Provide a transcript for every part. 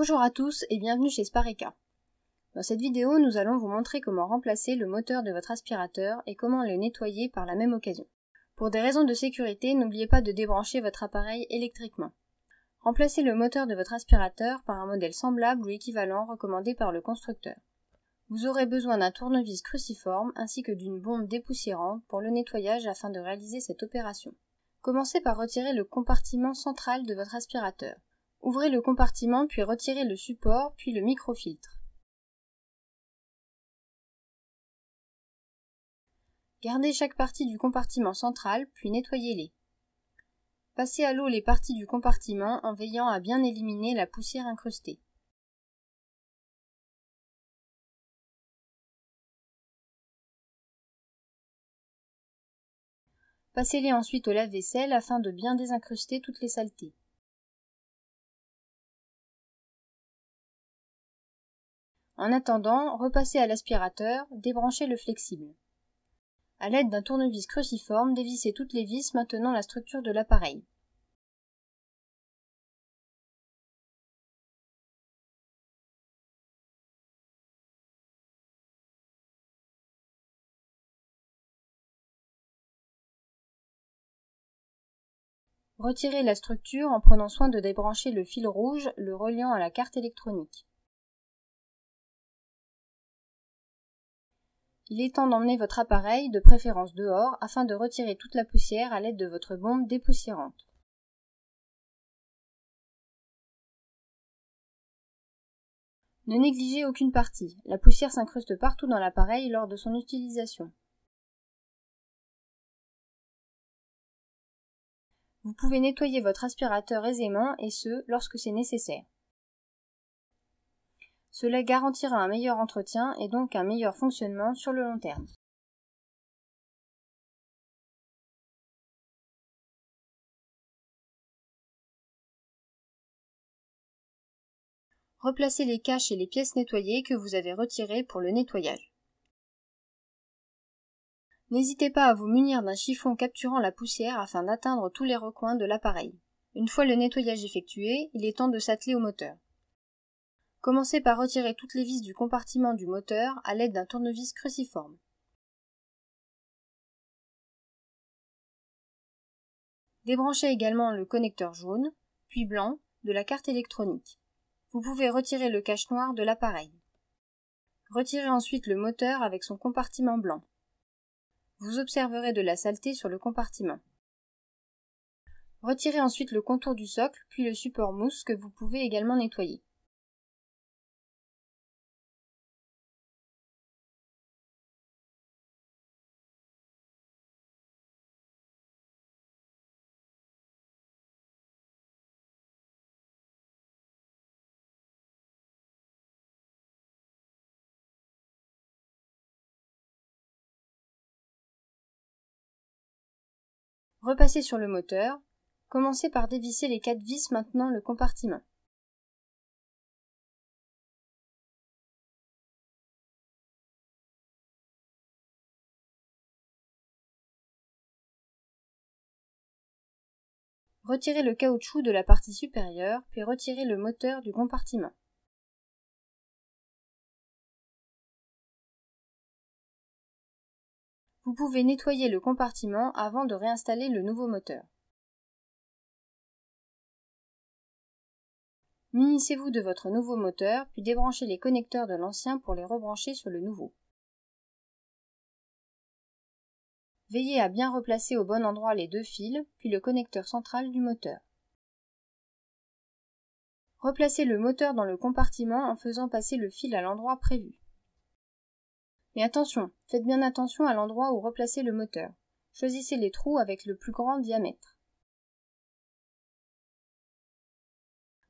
Bonjour à tous et bienvenue chez Spareka. Dans cette vidéo, nous allons vous montrer comment remplacer le moteur de votre aspirateur et comment le nettoyer par la même occasion. Pour des raisons de sécurité, n'oubliez pas de débrancher votre appareil électriquement. Remplacez le moteur de votre aspirateur par un modèle semblable ou équivalent recommandé par le constructeur. Vous aurez besoin d'un tournevis cruciforme ainsi que d'une bombe dépoussiérante pour le nettoyage afin de réaliser cette opération. Commencez par retirer le compartiment central de votre aspirateur. Ouvrez le compartiment puis retirez le support puis le microfiltre. Gardez chaque partie du compartiment central puis nettoyez-les. Passez à l'eau les parties du compartiment en veillant à bien éliminer la poussière incrustée. Passez-les ensuite au lave-vaisselle afin de bien désincruster toutes les saletés. En attendant, repassez à l'aspirateur, débranchez le flexible. À l'aide d'un tournevis cruciforme, dévissez toutes les vis maintenant la structure de l'appareil. Retirez la structure en prenant soin de débrancher le fil rouge le reliant à la carte électronique. Il est temps d'emmener votre appareil, de préférence dehors, afin de retirer toute la poussière à l'aide de votre bombe dépoussiérante. Ne négligez aucune partie, la poussière s'incruste partout dans l'appareil lors de son utilisation. Vous pouvez nettoyer votre aspirateur aisément et ce, lorsque c'est nécessaire. Cela garantira un meilleur entretien et donc un meilleur fonctionnement sur le long terme. Replacez les caches et les pièces nettoyées que vous avez retirées pour le nettoyage. N'hésitez pas à vous munir d'un chiffon capturant la poussière afin d'atteindre tous les recoins de l'appareil. Une fois le nettoyage effectué, il est temps de s'atteler au moteur. Commencez par retirer toutes les vis du compartiment du moteur à l'aide d'un tournevis cruciforme. Débranchez également le connecteur jaune, puis blanc, de la carte électronique. Vous pouvez retirer le cache noir de l'appareil. Retirez ensuite le moteur avec son compartiment blanc. Vous observerez de la saleté sur le compartiment. Retirez ensuite le contour du socle, puis le support mousse que vous pouvez également nettoyer. Repassez sur le moteur. Commencez par dévisser les 4 vis maintenant le compartiment. Retirez le caoutchouc de la partie supérieure, puis retirez le moteur du compartiment. Vous pouvez nettoyer le compartiment avant de réinstaller le nouveau moteur. Munissez-vous de votre nouveau moteur, puis débranchez les connecteurs de l'ancien pour les rebrancher sur le nouveau. Veillez à bien replacer au bon endroit les 2 fils, puis le connecteur central du moteur. Replacez le moteur dans le compartiment en faisant passer le fil à l'endroit prévu. Mais attention, faites bien attention à l'endroit où replacer le moteur. Choisissez les trous avec le plus grand diamètre.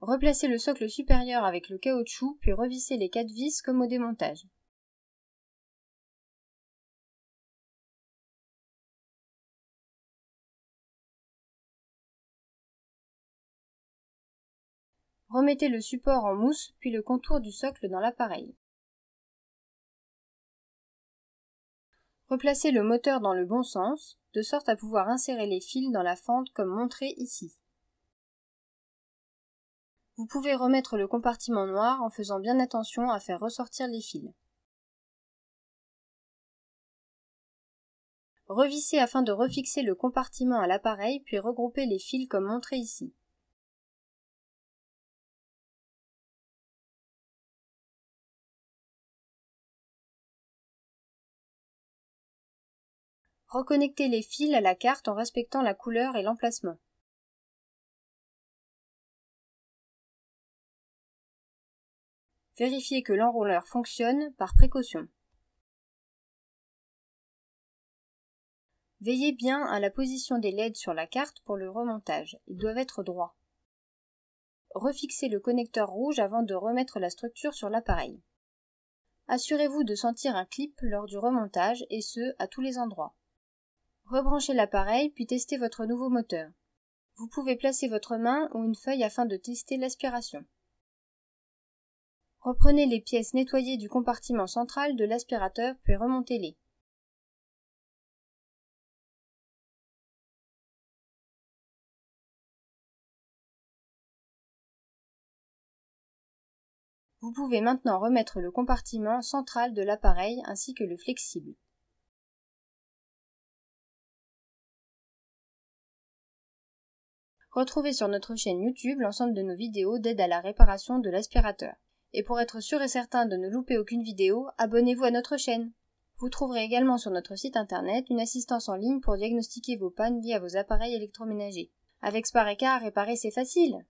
Replacez le socle supérieur avec le caoutchouc, puis revissez les 4 vis comme au démontage. Remettez le support en mousse, puis le contour du socle dans l'appareil. Replacez le moteur dans le bon sens, de sorte à pouvoir insérer les fils dans la fente comme montré ici. Vous pouvez remettre le compartiment noir en faisant bien attention à faire ressortir les fils. Revissez afin de refixer le compartiment à l'appareil puis regroupez les fils comme montré ici. Reconnectez les fils à la carte en respectant la couleur et l'emplacement. Vérifiez que l'enrouleur fonctionne par précaution. Veillez bien à la position des LED sur la carte pour le remontage, ils doivent être droits. Refixez le connecteur rouge avant de remettre la structure sur l'appareil. Assurez-vous de sentir un clip lors du remontage et ce, à tous les endroits. Rebranchez l'appareil puis testez votre nouveau moteur. Vous pouvez placer votre main ou une feuille afin de tester l'aspiration. Reprenez les pièces nettoyées du compartiment central de l'aspirateur puis remontez-les. Vous pouvez maintenant remettre le compartiment central de l'appareil ainsi que le flexible. Retrouvez sur notre chaîne YouTube l'ensemble de nos vidéos d'aide à la réparation de l'aspirateur. Et pour être sûr et certain de ne louper aucune vidéo, abonnez-vous à notre chaîne. Vous trouverez également sur notre site internet une assistance en ligne pour diagnostiquer vos pannes liées à vos appareils électroménagers. Avec Spareka, réparer c'est facile!